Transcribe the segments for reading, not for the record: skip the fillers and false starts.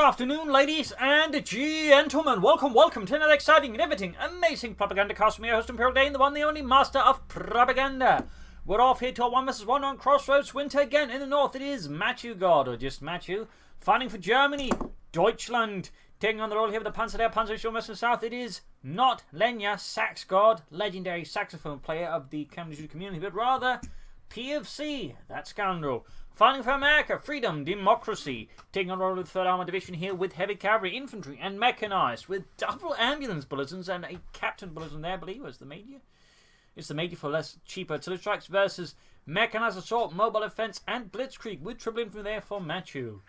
afternoon, ladies and gentlemen. Welcome to another exciting, riveting, amazing Propagandacast from your host, Imperial Dane, the one, the only master of propaganda. We're off here to a 1 vs 1 on Crossroads Winter again. In the north, it is Mattewgod, or just Matthew, fighting for Germany, Deutschland. Taking on the role here with the Panzer Western South, it is not Lenya Saxgod, legendary saxophone player of the Cavalry community, but rather PFC, that scoundrel. Fighting for America, freedom, democracy. Taking on role with 3rd Armored Division here with heavy cavalry, infantry, and mechanized. With double ambulance bulletins and a captain bulletin there, I believe was the major. It's the major for less cheaper artillery strikes versus mechanized assault, mobile defense, and blitzkrieg with triple infantry there for Matthew.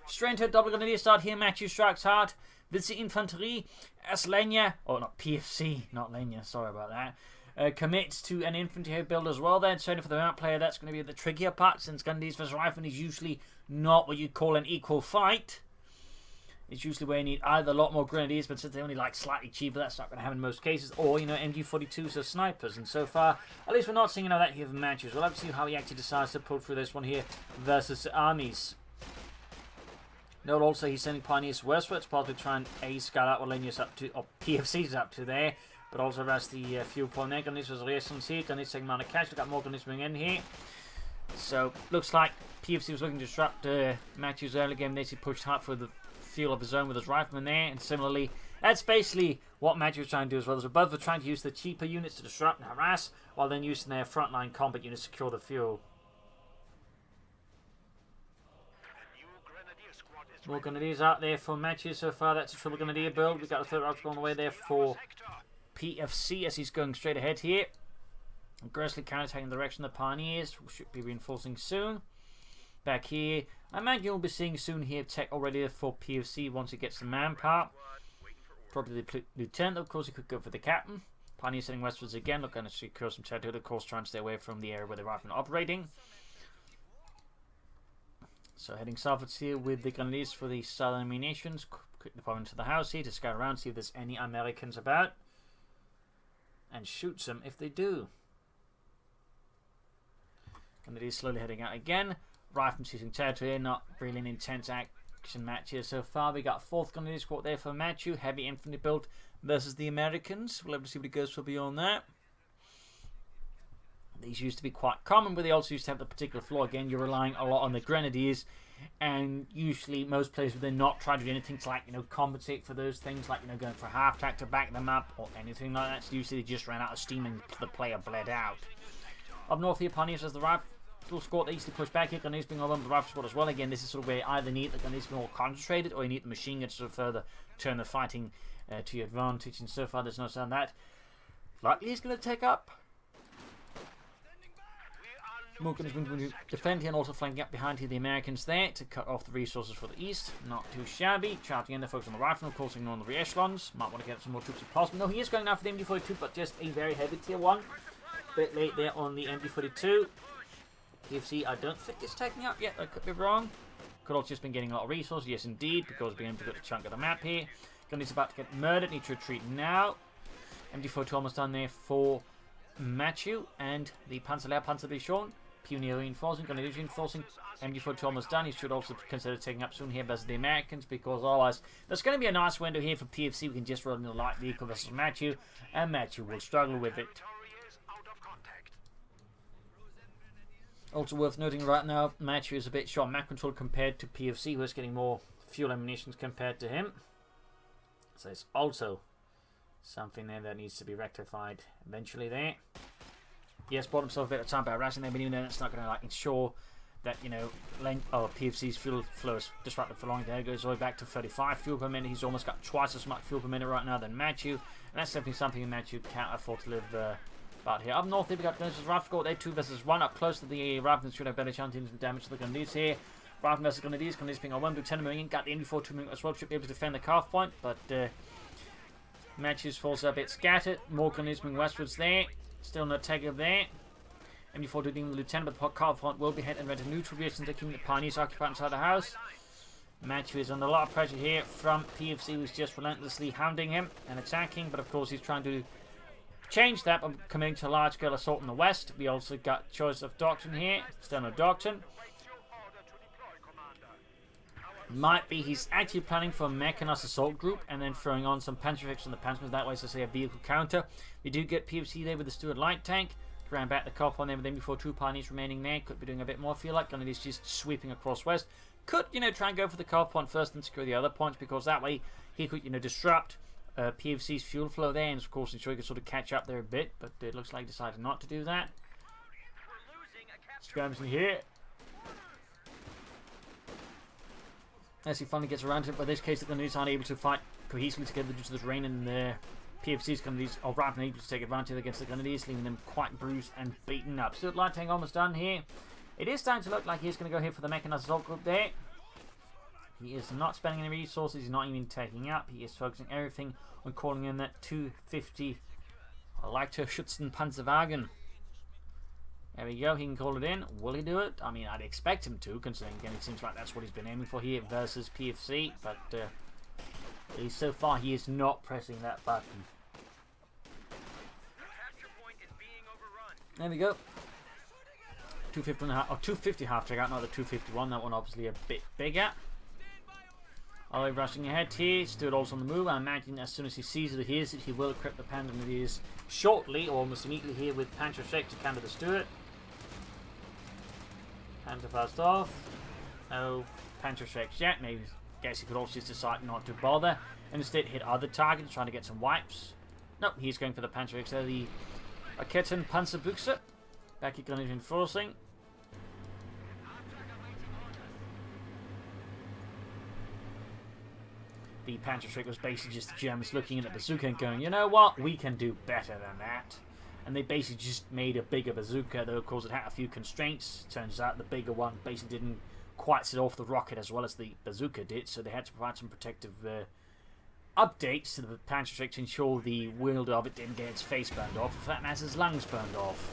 Straight into a double grenadier start here. Matthew strikes hard. With the infantry, as Lenya, or not PFC, not Lenya, sorry about that. Commits to an infantry build as well then. Certainly for the mount player, that's going to be the trickier part, since grenadiers versus riflemen is usually not what you'd call an equal fight. It's usually where you need either a lot more grenadiers, but since they're only like slightly cheaper, that's not going to happen in most cases, or, you know, MG42s or snipers. And so far, at least we're not seeing that here in matches. We'll have to see how he actually decides to pull through this one here versus the armies. Note also he's sending pioneers westwards, possibly try and A scout out what Lenya's up to, or PFC's up to there. But also arrest the fuel point there. Gunners was reasons here. Gunners taking amount of cash. We've got more gunners moving in here. So, looks like PFC was looking to disrupt Matthew's early game. They pushed hard for the fuel of his own with his rifleman there. And similarly, that's basically what Matthew was trying to do as well. As both were trying to use the cheaper units to disrupt and harass, while then using their frontline combat units to secure the fuel. More grenadiers out there for Matthew so far. That's a triple grenadier build. We've got a third article on the way there for PFC as he's going straight ahead here. Aggressively counterattacking the direction of the pioneers. We should be reinforcing soon. Back here, I imagine you'll be seeing soon here tech already for PFC once he gets the manpower. Probably the lieutenant, of course, he could go for the captain. Pioneers heading westwards again, looking to secure some territory, of course, trying to stay away from the area where the riflemen are operating. So heading southwards here with the grenadiers for the southern ammunitions. Quick deployment to the house here to scout around, see if there's any Americans about. And shoots them if they do. And it is slowly heading out again. Riflemen seizing territory, not really an intense action match here so far. We got 4th Grenadier Squad there for Matthew. Heavy infantry build versus the Americans. We'll have to see what he goes for beyond that. These used to be quite common, but they also used to have the particular flaw. Again, you're relying a lot on the Grenadiers. And usually most players would then not try to do anything to, like, you know, compensate for those things, like, you know, going for half track to back them up or anything like that. So usually they just ran out of steam and the player bled out. Up north here, pioneers as the rifle squad, they used to push back here. Grenadiers being on the rifle squad as well. Again, this is sort of where you either need the grenadiers to be more concentrated, or you need the machine gun to sort of further turn the fighting to your advantage. And so far, there's no sign of that. Likely he's going to take up. More gunners going to defend here and also flanking up behind here the Americans there to cut off the resources for the east. Not too shabby. Charging in there, focus on the rifle, of course, ignoring the re-echelons. Might want to get some more troops if possible. No, he is going now for the MG42, but just a very heavy tier 1. Bit late there on the MG42. PFC, I don't think it's taking up yet. I could be wrong. Could also just been getting a lot of resources. Yes, indeed, because being able to get a chunk of the map here. Gunny's about to get murdered. Need to retreat now. MG42 almost done there for Matthew and the Panzer Division. Pioneer reinforcing, Grenadiers reinforcing, MG42 almost done. He should also consider taking up soon here versus the Americans, because otherwise there's going to be a nice window here for PFC. We can just run in the light vehicle versus Matthew, and Matthew will struggle with it. Also worth noting right now, Matthew is a bit short map control compared to PFC, who is getting more fuel ammunition compared to him. So it's also something there that needs to be rectified eventually there. Yes, bought himself a bit of time by harassing them, but even then it's not going to, like, ensure that, you know, PFC's fuel flow is disrupted for long. There it goes all the way back to 35 fuel per minute. He's almost got twice as much fuel per minute right now than Matthew, and that's definitely something Matthew can't afford to live about here. Up north here, we got Gunners Rifle Squad. They're 2 versus 1. Up close to the Riflemen should have better chance of doing some damage to the Grenadiers here. Riflemen versus Grenadiers. Grenadiers being on 1 Lieutenant moving in. Got the MG42 moving as well. Should be able to defend the calf point, but Matthew's falls a bit scattered. More Grenadiers moving westwards there. Still no tag of there. MG42 dealing with the Lieutenant, but the car front will be heading and rented neutral reaction, taking the pioneers occupied inside the house. Matthew is under a lot of pressure here from PFC, who's just relentlessly hounding him and attacking, but of course he's trying to change that by committing to a large-scale assault in the west. We also got choice of doctrine here. Still no doctrine. Might be he's actually planning for a mechanized assault group and then throwing on some Panzerfix on the Panzers that way, so say a vehicle counter. We do get PFC there with the Stuart light tank. Ground back the cop on there, but then before 2 pioneers remaining there. Could be doing a bit more, I feel like. Grenadiers just sweeping across west. Could, try and go for the cop point first and secure the other points, because that way he could, disrupt PFC's fuel flow there, and of course ensure he could sort of catch up there a bit, but it looks like he decided not to do that. Skirmishing here. As he finally gets around to it, but in this case the Grenadiers aren't able to fight cohesively together due to the terrain, and the PFC's Grenadiers are rather able to take advantage against the Grenadiers, leaving them quite bruised and beaten up. Still, light tank almost done here. It is starting to look like he's going to go here for the mechanized assault group there. He is not spending any resources, he's not even taking up. He is focusing everything on calling in that 250 Leichter Schützenpanzerwagen. There we go, he can call it in. Will he do it? I mean, I'd expect him to, considering again it seems like that's what he's been aiming for here versus PFC, but at least so far he is not pressing that button. There we go. 250 or 250 half check out, not the 251. That one obviously a bit bigger. All rushing ahead here. Stuart also on the move. I imagine as soon as he sees it, he will equip the Panzergrenadiers shortly, or almost immediately here with Panzerschreck to counter the Stuart. Panzer fast off. No Panzerschrecks yet. Maybe guess he could also just decide not to bother and instead hit other targets, trying to get some wipes. Nope, he's going for the Panzerschrecks there. The Raketen Panzerbuchse. Back at Grenadier enforcing. The Panzerschreck was basically just the Germans looking at the bazooka and going, you know what, we can do better than that. And they basically just made a bigger bazooka, though of course it had a few constraints. Turns out the bigger one basically didn't quite set off the rocket as well as the bazooka did, so they had to provide some protective updates to the Panzerschreck to ensure the wielder of it didn't get its face burned off. In fact, it has his lungs burned off.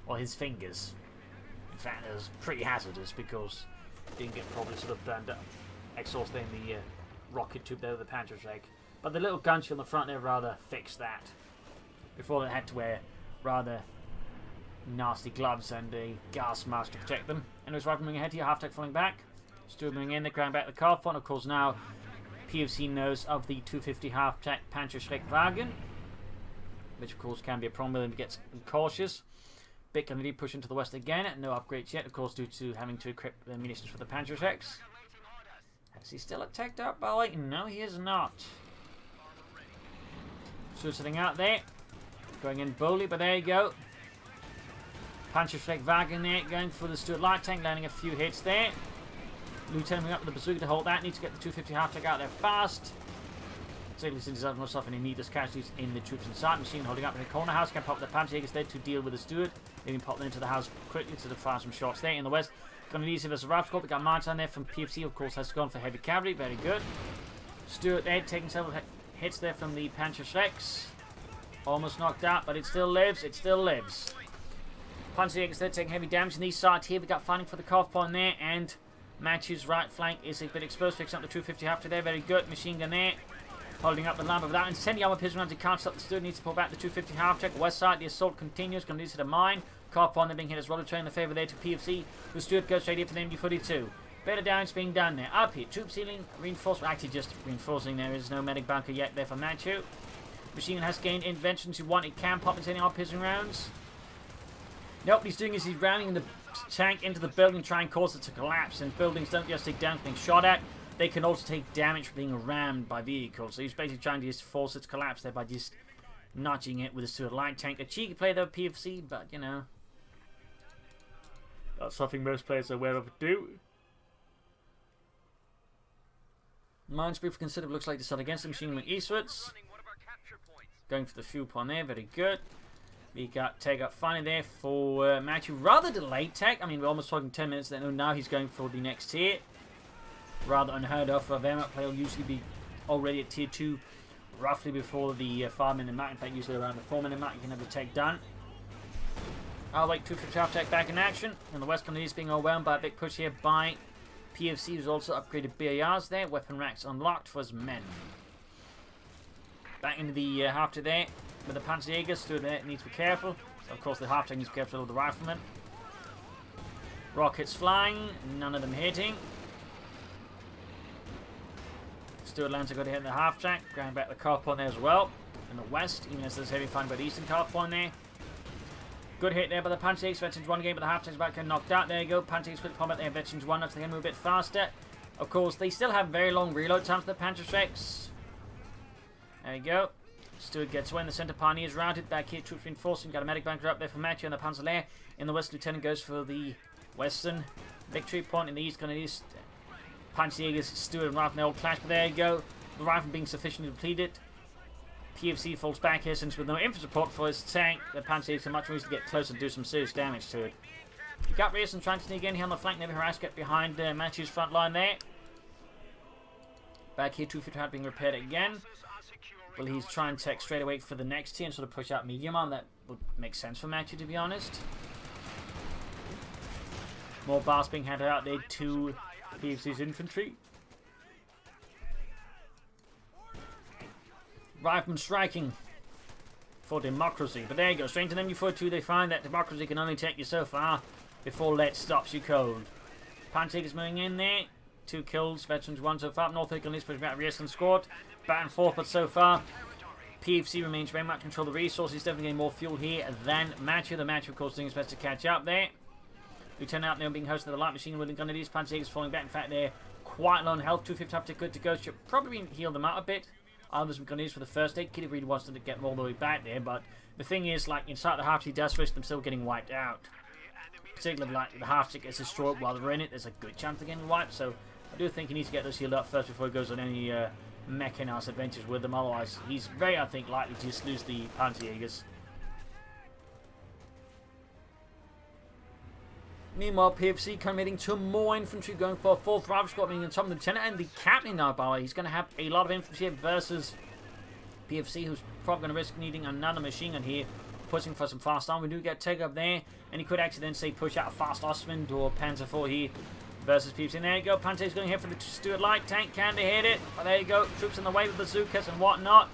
Or his fingers. In fact, it was pretty hazardous because it didn't get probably sort of burned up. Exhaust there in the rocket tube there with the Panzerschreck. But the little gunship on the front there rather fixed that. Before they had to wear rather nasty gloves and a gas mask to protect them. And it was right moving ahead here, half-tech falling back. Stuart moving in, they're ground back the car front. Of course now PFC knows of the 250 half-tech Panzerschreckwagen, which of course can be a problem when it gets cautious. Big Kennedy push into the west again. No upgrades yet, of course, due to having to equip the munitions for the Panzerschrecks. Is he still attacked up by Leighton? No, he is not. So sitting out there. Going in boldly, but there you go. Panzerschreckwagen there, going for the Stuart light tank, landing a few hits there. Lieutenant up with the bazooka to hold that. Needs to get the 250 half-tech out there fast. Particularly since he's having himself any needless casualties in the troops inside. Machine holding up in the corner house. Can pop the Panzerjägers there to deal with the Stuart. Maybe pop them into the house quickly to fire some shots there in the west. Gonna need versus Rafscorp. We got March on there from PFC, of course, has gone for heavy cavalry. Very good. Stuart there taking several hits there from the Panzerschrecks. Almost knocked out, but it still lives. It still lives. Panzerjägers there taking heavy damage. In these sides here, we got fighting for the cough point there, and Matthew's right flank is a bit exposed, fixing up the 250 after there. Very good. Machine gun there. Holding up the lamp of that, and sending armor pistol rounds. He can't stop the Stuart. Needs to pull back the 250 half check. West side, the assault continues. Going to hit a mine. Car point there being hit as well. Turning the favour there to PFC. The Stuart goes straight here for the MD-42. Better damage being done there. Up here. Troop ceiling. Reinforcement. Actually, just reinforcing. There is no medic bunker yet there for Matthew. Machine gun has gained intervention to one. It can pop and sending armor pistol rounds. Nope, what he's doing is he's rounding the tank into the building, trying to cause it to collapse. And buildings don't just take damage being shot at. They can also take damage from being rammed by vehicles. So he's basically trying to just force it to collapse there by just notching it with a Stuart light tank. A cheeky play though, PFC, but you know, that's something most players are aware of do. Mines brief considered, looks like they start against the machine gun eastwards. Going for the fuel point there, very good. We got take up finally there for Matthew. Rather delayed tech. I mean, we're almost talking 10 minutes then. Now he's going for the next tier. Rather unheard of for a Wehrmacht player. Will usually be already at tier 2 roughly before the 5-minute mark. In fact, usually around the 4-minute mark you can have the tech done. I'll wait 250 half tech back in action. And the West Canadians being overwhelmed by a big push here by PFC, who's also upgraded BARs there. Weapon racks unlocked for his men. Back into the half to there with the Panzerjäger. Stuart there needs to be careful. So of course the half tech needs to be careful with the riflemen. Rockets flying, none of them hitting. Stuart lands a good hit in the half track, grabbing back the car point there as well. In the west, even as there's heavy fighting by the eastern car point there. Good hit there by the Pancakes. Veterans 1 game, but the half track's about getting knocked out. There you go. Pancakes quick combat there. Veterans 1, that's they can move a bit faster. Of course, they still have very long reload times for the Pancakes. There you go. Stuart gets away, and the centre pioneer is routed. Back here, troops reinforcing. Got a medic bunker up there for Matthew and the Panzer. In the west, Lieutenant goes for the western victory point. In the east, going to east. Panzerjägers, Stuart and Rifle, old clash, but there you go. The rifle being sufficiently depleted. PFC falls back here since with no infantry support for his tank, the Panzerjägers can much more easily get close and do some serious damage to it. You got Rearson trying to sneak in here on the flank, never harassed, get behind Matthew's front line there. Back here, 250 being repaired again. Well, he's trying to take straight away for the next tier and sort of push out medium arm. That would make sense for Matthew, to be honest. More bars being handed out there to PFC's infantry. Rifleman striking for democracy. But there you go, straight to them you 4-2. They find that democracy can only take you so far before let stops you cold. Pantakers moving in there. 2 kills, veterans 1 so far. North Hickle needs to push back Rearson squad. Back and forth, but so far PFC remains very much control of the resources. Definitely getting more fuel here than Matthew. The Matthew, of course, doing his best to catch up there. Lieutenant out there being hosted the light machine wielding grenadiers. Pantakers falling back. In fact, they're quite low on health. 250 up to good to go. Should probably heal them out a bit. Others we're going to use for the first aid. Kitty really wants them to get them all the way back there, but the thing is, like, inside the half, he does risk them still getting wiped out. Particularly, like, the half gets destroyed while they're in it, there's a good chance of getting wiped, so I do think he needs to get those healed up first before he goes on any mechanized adventures with them. Otherwise, he's very, I think, likely to just lose the Panzerjägers. Meanwhile, PFC committing to more infantry, going for a 4th rifle squad, meaning some lieutenant and the captain now, by the way. He's going to have a lot of infantry here versus PFC, who's probably going to risk needing another machine gun here, pushing for some fast arm. We do get take up there, and he could actually then say push out a fast Ostwind or Panzer IV here versus PFC. And there you go, Panzer's going here for the Stuart light tank. Can they hit it? But there you go, troops in the way with bazookas and whatnot.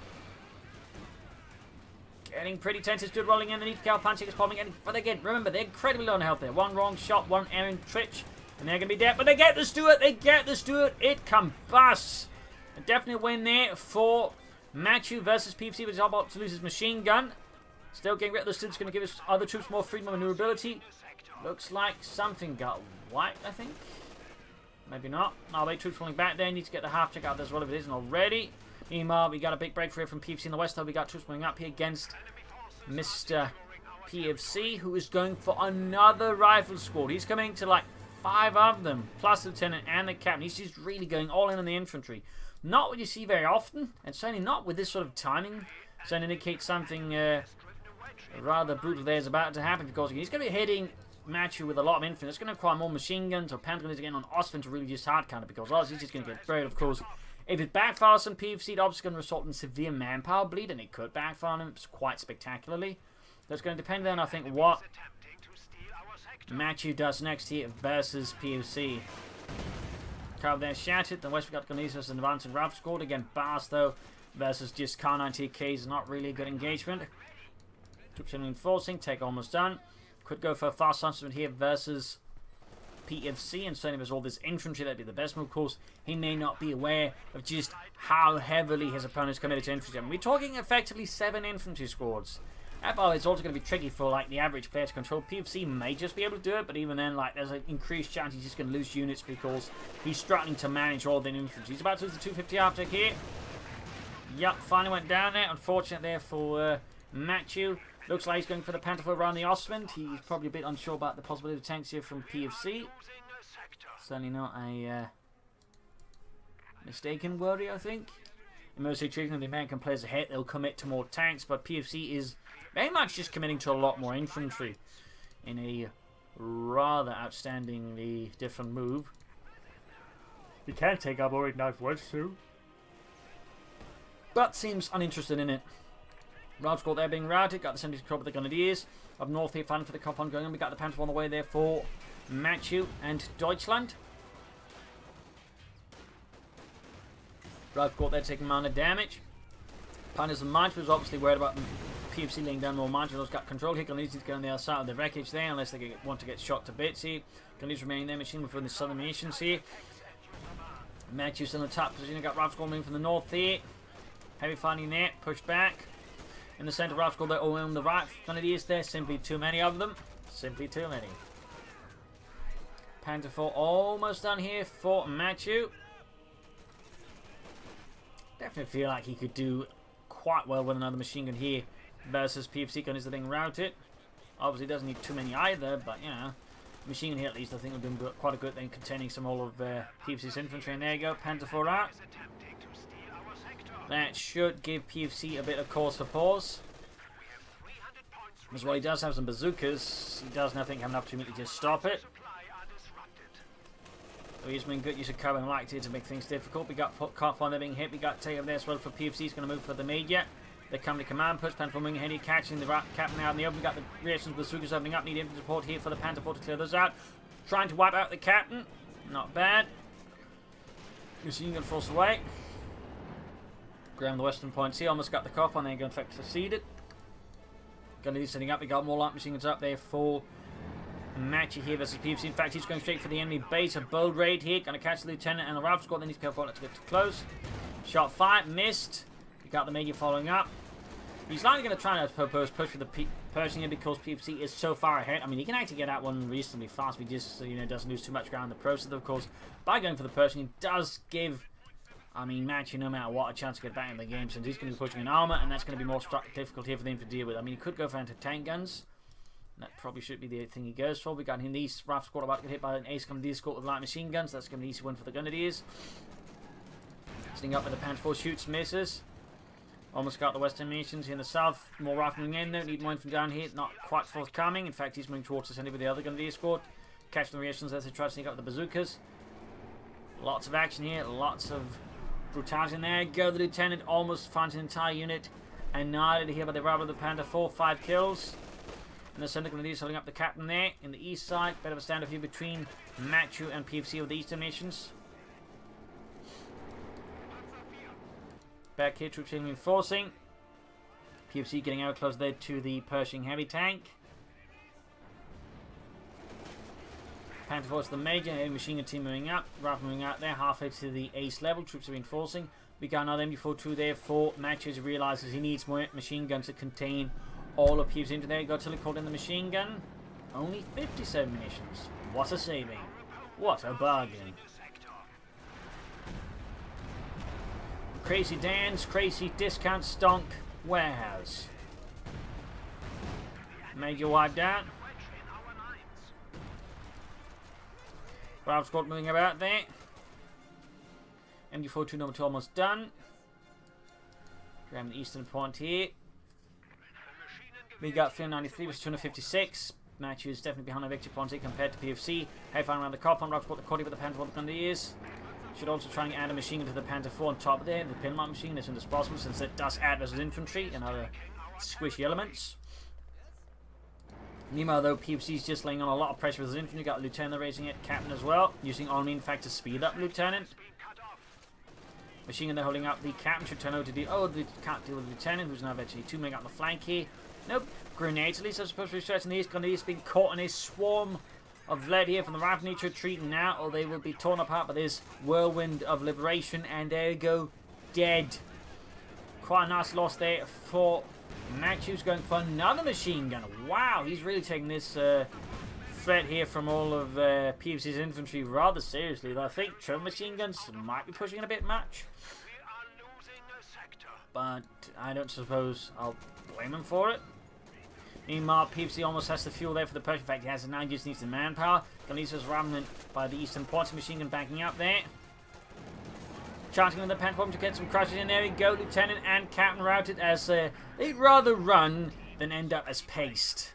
Getting pretty tense. Stuart rolling in. The need to kill Panzer's popping in. But again, remember, they're incredibly low on health there. One wrong shot, one errant twitch, and they're going to be dead. But they get the Stuart. They get the Stuart. It combusts. A definite win there for Matthew versus PFC, but he's about to lose his machine gun. Still getting rid of the Stuart. It's going to give his other troops more freedom and maneuverability. Looks like something got wiped, I think. Maybe not. No, wait, troops falling back there. Need to get the half check out there as well if it isn't already. Meanwhile, we got a big breakthrough from PFC in the west, though. We got troops moving up here against Mr. PFC, who is going for another rifle squad. He's coming to like 5 of them, plus the lieutenant and the captain. He's just really going all in on the infantry. Not what you see very often, and certainly not with this sort of timing. So it indicates something rather brutal there is about to happen, because he's going to be hitting Matthew with a lot of infantry. It's going to require more machine guns or panzer guns again on Ostwind to really just hard counter, because otherwise he's just going to get buried, of course. If it backfires on PFC, it's obviously going to result in severe manpower bleed, and it could backfire on him quite spectacularly. That's going to depend on, I think, what Matthew does next here versus PFC. Carl there shattered. The west we got Gonizos and Advance and Ralph scored. Again, Bars, though, versus just Car 90K is not really a good engagement. Troops reinforcing, take almost done. Could go for a fast announcement here versus PFC, and certainly there's all this infantry, that'd be the best move. Of course, he may not be aware of just how heavily his opponent's committed to infantry. I mean, we're talking effectively 7 infantry squads. Well, it's also going to be tricky for like the average player to control. PFC may just be able to do it, but even then, like, there's an increased chance he's just going to lose units because he's struggling to manage all the infantry. He's about to lose the 250 after here. Yup, finally went down there. Unfortunate there for Matthew. Looks like he's going for the Panther around the Ostwind. He's probably a bit unsure about the possibility of tanks here from PFC. Certainly not a mistaken worry, I think. In most situations, the American players ahead, they'll commit to more tanks, but PFC is very much just committing to a lot more infantry in a rather outstandingly different move. He can take armoured knife wedge too, but seems uninterested in it. Ralph squad there being routed, got the 70 crop with the Grenadiers. Up north here, fighting for the compound going on. We got the Panther on the way there for Matthew and Deutschland. Ralph squad there taking minor damage. Panthers and Mines was obviously worried about them. PFC laying down more mines. Got control here. Grenadiers need to get on the other side of the wreckage there, unless they want to get shot to bits here. Grenadiers remaining there, machine within the southern nations here. Matthew's in the top position. You've got Ralph Squad moving from the north here. Heavy fighting there, pushed back. In the centre, Ralph Squad there, all on the right. Grenadiers there, simply too many of them. Simply too many. Panther 4 almost done here for Matthew. Definitely feel like he could do quite well with another machine gun here versus PFC gun is the thing routed. Obviously doesn't need too many either, but you know, machine gun here at least I think would be quite a good thing containing some all of PFC's infantry. And there you go, Panther 4 out. That should give PFC a bit of cause for pause. As well, he does have some bazookas. He does nothing have an opportunity to stop it. So he's been good use of cover and light here to make things difficult. We got can't find them being hit. We got take over there as well for PFC. He's going to move for the major. They come to command push. Panther 4 moving ahead here, catching the captain out in the open. We got the reactions bazookas opening up. Need infantry support here for the Panther 4 to clear those out. Trying to wipe out the captain. Not bad. Machine gun force away. Ground the western points here. Almost got the cough on there. In fact, succeeded. Going to be setting up. We got more light machine guns up there for Matthew here versus PFC. In fact, he's going straight for the enemy base. A bold raid here. Going to catch the lieutenant and the Ralph Squad. Then he's careful not to get too close. Shot fired. Missed. We got the major following up. He's likely going to try to push for the Pershing here because PFC is so far ahead. I mean, he can actually get that one reasonably fast. He just, you know, doesn't lose too much ground in the process. Of course, by going for the Pershing, it does give, I mean, Matthew, no matter what, a chance to get back in the game. Since he's going to be pushing an armor, and that's going to be more difficult here for them to deal with. I mean, he could go for anti-tank guns. That probably should be the thing he goes for. We got him these Ralph Squad about to get hit by an ace Grenadier escort with light machine guns. That's going to be an easy win for the Grenadiers. Sitting up with the Panther 4 shoots, misses. Almost got the Western Nations here in the south. More rifle moving in. Don't need more from down here. Not quite forthcoming. In fact, he's moving towards the center with the other Grenadier squad. Catching the reactions as they try to sneak up with the bazookas. Lots of action here. Lots of brutality in there. Go the lieutenant. Almost finds an entire unit annihilated here by the rival of the Panther 4. 5 kills. And the center Grenadiers holding up the captain there. In the east side. Bit of a standoff here between Matthew and PFC of the Eastern Nations. Back here, troops reinforcing. PFC getting out close there to the Pershing heavy tank. Panther 4 to the major, heavy machine gun team moving up. Rifle moving out there, halfway to the ace level. Troops are reinforcing. We got another MG42 there for Matthew as he realizes he needs more machine guns to contain all of PFC into there. Got till he called in the machine gun. Only 57 munitions. What a saving. What a bargain. Crazy Dan's Crazy Discount Stonk Warehouse. Major wiped out. Ralph Squad moving about there. MG42 number 2 almost done. Grab the eastern point here. We got 393 with 256. Matthew is definitely behind a victory point here compared to PFC. Heavy firing around the car pump. Ralph Squad the Cody with the Panther 4 Grenadiers. Should also try and add a machine gun to the Panther 4 on top of there. The pinlight machine is as possible since it does add versus infantry and other squishy elements. Meanwhile, though, PFC is just laying on a lot of pressure with his infantry. Got Lieutenant raising it, Captain as well, using Omni in fact to speed up Lieutenant. Machine gun there holding up the Captain. Should turn over to deal. Oh, they can't deal with the Lieutenant, who's now eventually 2 men on the flank here. Nope, grenades at least are supposed to be stretching these. Grenadiers being caught in a swarm of lead here from the Rifle Nature retreating now, or they will be torn apart by this whirlwind of liberation, and there you go, dead. Quite a nice loss there for Matthew's going for another machine gun. Wow, he's really taking this threat here from all of PFC's infantry rather seriously. I think triple machine guns might be pushing it a bit much, but I don't suppose I'll blame him for it. Meanwhile, PFC almost has the fuel there for the push. In fact, he has it now. He just needs the manpower. Galisa's ramming by the eastern points. Machine gun backing up there. Charging with the Panther to get some crushes in. There we go. Lieutenant and Captain routed as they'd rather run than end up as paced.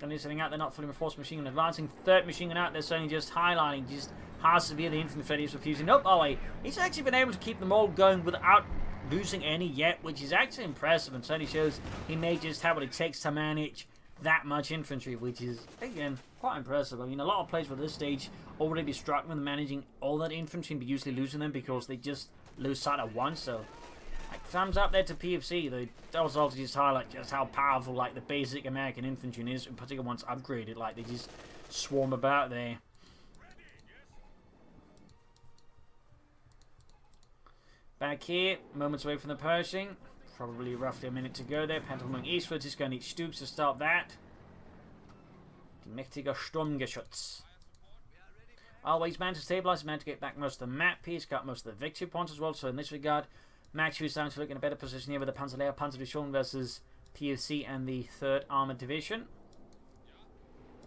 Galisa's setting out. They're not fully reinforced machine gun advancing. Third machine gun out. They're certainly just highlighting just how severe the infantry threat is for PFC. Nope. Oh wait. He's actually been able to keep them all going without losing any yet, which is actually impressive and certainly shows he may just have what it takes to manage that much infantry, which is, again, quite impressive. I mean, a lot of players at this stage already be struggling with managing all that infantry and be usually losing them because they just lose sight at once. So, like, thumbs up there to PFC. They also just highlight just how powerful, like, the basic American infantry is, in particular once upgraded. Like, they just swarm about there. Back here, moments away from the Pershing. Probably roughly a minute to go there. Panzer moving eastwards. He's going to need Stoops to start that. Die Mächtiger Sturmgeschütz. Always managed to stabilize, managed to get back most of the map piece, got most of the victory points as well. So in this regard, Mattewgod is starting to look in a better position here with the Panzerlehr Panzerdivision versus PFC and the 3rd Armoured Division.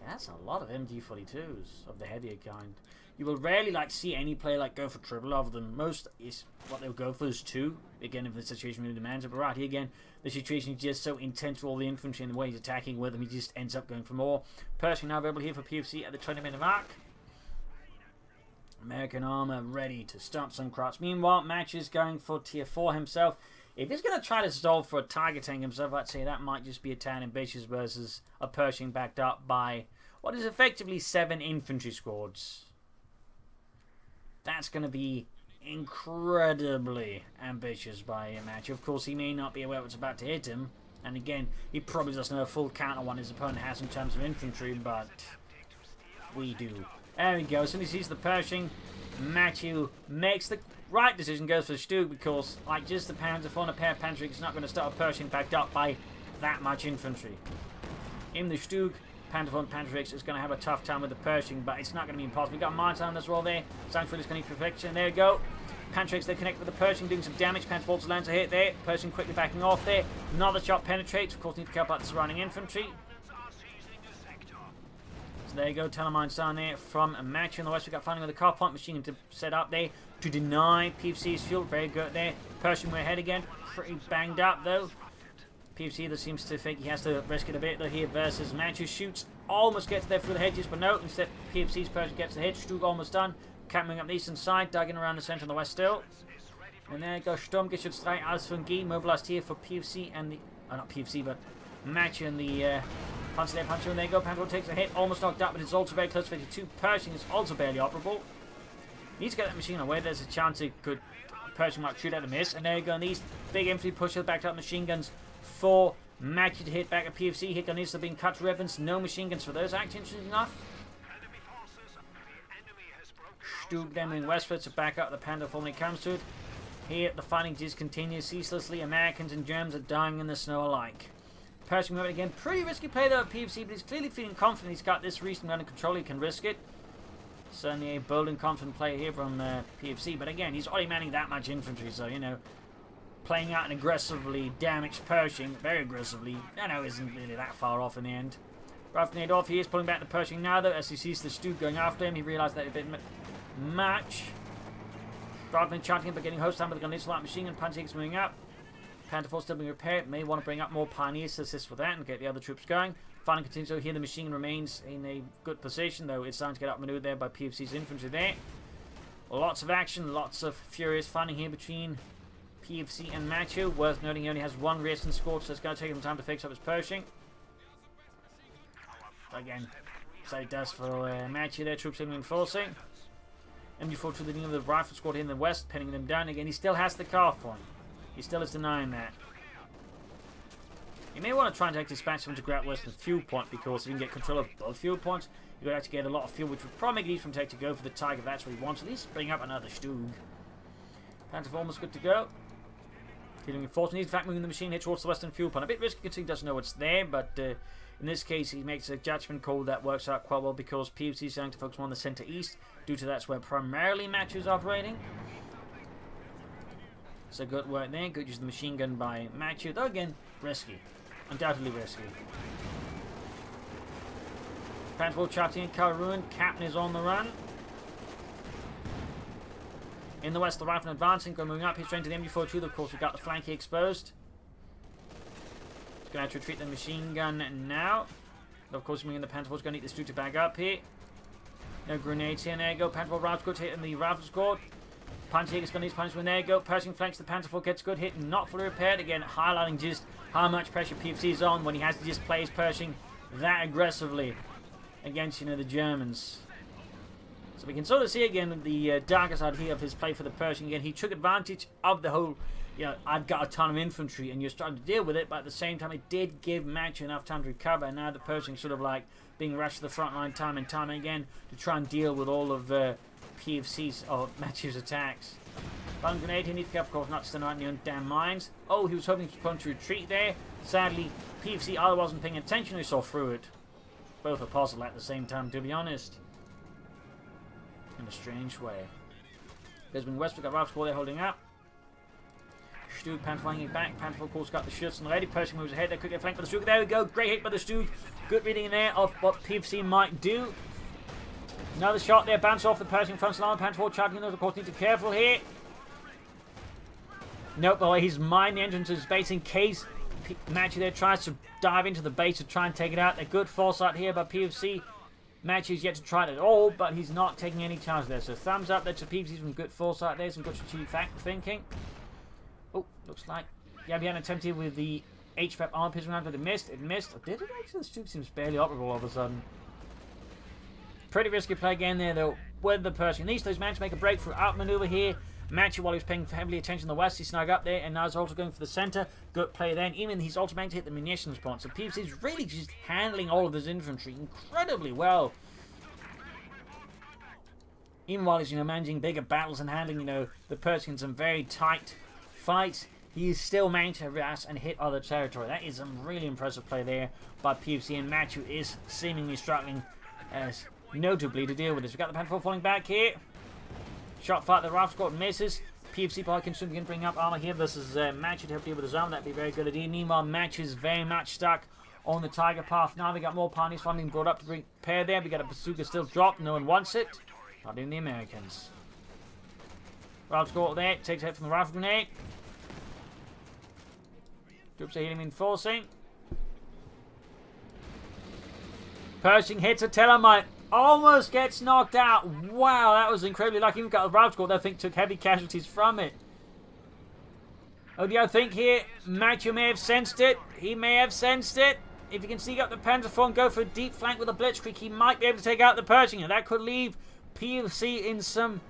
Yeah, that's a lot of MG42s of the heavier kind. You will rarely see any player go for triple of them. Most is what they'll go for is 2. Again, if the situation really demands it. But right here again, the situation is just so intense with all the infantry and the way he's attacking with them, he just ends up going for more. Pershing now available here for PFC at the 20-minute mark. American armor ready to stomp some crops. Meanwhile, Match is going for tier 4 himself. If he's going to try to stall for a targeting himself, I'd say that might just be a tad ambitious versus a Pershing backed up by what is effectively 7 infantry squads. That's going to be incredibly ambitious by a Match. Of course, he may not be aware what's about to hit him. And again, he probably doesn't know a full counter one his opponent has in terms of infantry, but we do. There we go. As soon as he sees the Pershing, Mattewgod makes the right decision, goes for the Stug, because just the Panzer IV and a pair of Panzer is not going to start a Pershing backed up by that much infantry. In the Stug, Panzer IV and Panzer is going to have a tough time with the Pershing, but it's not going to be impossible. We've got Martin as well there. Sanctuary is going to need perfection. There we go. Panzer they connect with the Pershing, doing some damage. Panzer IV lands a hit there. Pershing quickly backing off there. Another shot penetrates. Of course, need to help out the surrounding infantry. So there you go, Telemines down there from a Match in the west. We got finding with the car point machine to set up there to deny PFC's fuel. Very good there. Pershing we're ahead again. Pretty banged up though. PFC that seems to think he has to risk it a bit though here versus Match, who shoots, almost gets there through the hedges, but no, instead PFC's Pershing gets the hit. Stug almost done. Camping up the eastern side, digging around the centre and the west still. And there you go, Sturmgeschütz 3 aus von G, mobilised here for PFC and the, not PFC, but Match and the Panzer Puncher, and there you go. Panzer takes a hit, almost knocked out, but it's also very close. 52. Pershing is also barely operable. Needs to get that machine away. There's a chance it could. Pershing might shoot at a miss, and there you go. And these big infantry pushes back up machine guns for Match to hit back at PFC. Hit gun is being cut to ribbons. No machine guns for those. Actually, interesting enough. Stug then moving westwards to back up the Panda when it comes to it. Here, the fighting just continues ceaselessly. Americans and Germans are dying in the snow alike. Pershing moving again. Pretty risky play though at PFC, but he's clearly feeling confident he's got this recently under control. He can risk it. Certainly a bold and confident player here from PFC, but again, he's already manning that much infantry, so, you know, playing out an aggressively damaged Pershing, very aggressively, isn't really that far off in the end. Roughing off, he is pulling back the Pershing now though, as he sees the Stug going after him. He realised that it didn't match. Rather than charging him, but getting host time with the gun, light machine gun, Panzer is moving up. Panther 4 still being repaired. May want to bring up more Pioneers to assist with that and get the other troops going. Fighting continues. So here the machine remains in a good position, though it's starting to get outmaneuvered there by PFC's infantry there. Lots of action, lots of furious fighting here between PFC and Mattewgod. Worth noting he only has one racing squad, so it's going to take him time to fix up his Pershing. Again, so it does for Mattewgod there. Troops reinforcing. MG4 to the beginning of the rifle squad here in the west, pinning them down again. He still has the car point. He still is denying that. You may want to try and take dispatch him to Great Western fuel point, because if you can get control of both fuel points, you could actually get a lot of fuel, which would probably make it easy from Tech to go for the Tiger if that's what he wants. At least bring up another Stug. Panther almost good to go. Killing unfortunately, in fact, moving the machine here towards the western fuel point. A bit risky because he doesn't know what's there, but in this case, he makes a judgment call that works out quite well, because PFC is starting to focus more on the center east, due to that's where primarily Match is operating. So good work there. Good use of the machine gun by Mattewgod, though again, risky. Undoubtedly risky. Panther charging in Cavalry. Captain is on the run. In the west, the rifle advancing, moving up. He's trying to the MG42. Of course, we've got the flank here exposed. He's going to have to retreat the machine gun now. Of course, moving in the Panther is going to need this dude to back up here. No grenades here. There you go. Panther rifle good hit in the rifle squad. Panzer is going to need punishment. There you go. Pershing flanks the Panther 4, gets good hit, not fully repaired. Again, highlighting just how much pressure PFC is on when he has to just play his Pershing that aggressively against, the Germans. So we can sort of see again the darker side here of his play for the Pershing. Again, he took advantage of the whole, I've got a ton of infantry and you're starting to deal with it, but at the same time it did give Match enough time to recover, and now the Pershing sort of like being rushed to the front line time and time again to try and deal with all of PFC's or Matchew's attacks. Button grenade, he needs to be careful, of course, not to stand out in your own damn mines. Oh, he was hoping to keep on to retreat there. Sadly, PFC either wasn't paying attention or saw through it. Both are possible at the same time, to be honest. In a strange way. There's been West, we've got Ralph's Squad there holding up. Stu, Panther flanking back. Panther, of course, got the shoots and ready. Pershing moves ahead. They quickly flanked by the Stu. There we go. Great hit by the Stu. Good reading in there of what PFC might do. Another shot there. Bounce off the Pershing front line. Panther charging those, of course, need to be careful here. Nope, by the way, he's mined the entrance to his base in case Mattewgod there tries to dive into the base to try and take it out. A good foresight here by PFC. Mattewgod's yet to try it at all, but he's not taking any chance there. So thumbs up there to PFC, some good foresight there, some good strategic thinking. Oh, looks like we had an attempt here with the HVAP armor pistol round, but it missed. It missed. Or did it actually? The Stu seems barely operable all of a sudden. Pretty risky play again there, though, with the Pershing. At least those managed to make a breakthrough outmaneuver here. Mattewgod, while he was paying heavily attention to the west, he snug up there, and now he's also going for the center. Good play then. Even he's also managed to hit the munitions point. So PFC's really just handling all of his infantry incredibly well. Even while he's, managing bigger battles and handling, the Pershing in some very tight fights, he's still managed to harass and hit other territory. That is some really impressive play there by PFC, and Mattewgod is seemingly struggling as notably to deal with this. We've got the Panther falling back here. Shot fight, the Ralph Squad misses. PFC probably can soon begin bringing up armor here versus Mattewgod to help deal with his armor. That'd be very good indeed. Meanwhile, Mattewgod is very much stuck on the Tiger path. Now we got more pioneers funding brought up to repair there. We got a bazooka still dropped. No one wants it. Not even the Americans. Ralph Squad there. Takes hit from the rifle grenade. Troops are healing, reinforcing. Pershing hits a Telemite. Almost gets knocked out. Wow, that was incredibly lucky. We've got the Ralph Squad that I think took heavy casualties from it. Oh, do you think here Mattewgod may have sensed it? He may have sensed it. If he can sneak up the Panther and go for a deep flank with a blitzkrieg, he might be able to take out the Pershing, and that could leave PFC in some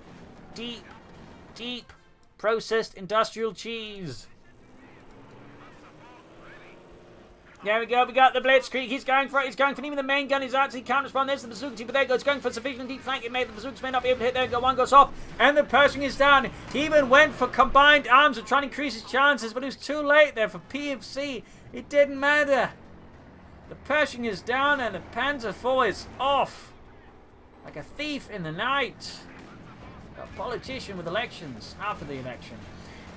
deep processed industrial cheese. There we go, we got the blitzkrieg. He's going for it, he's going for even the main gun. He's actually can't respond. There's the bazooka team, but there goes, going for sufficient deep flank. It may the bazookas may not be able to hit there. Go, one goes off, and the Pershing is down. He even went for combined arms to try and increase his chances, but it was too late there for PFC. It didn't matter. The Pershing is down, and the Panzer IV is off. Like a thief in the night. A politician with elections. Half of the election.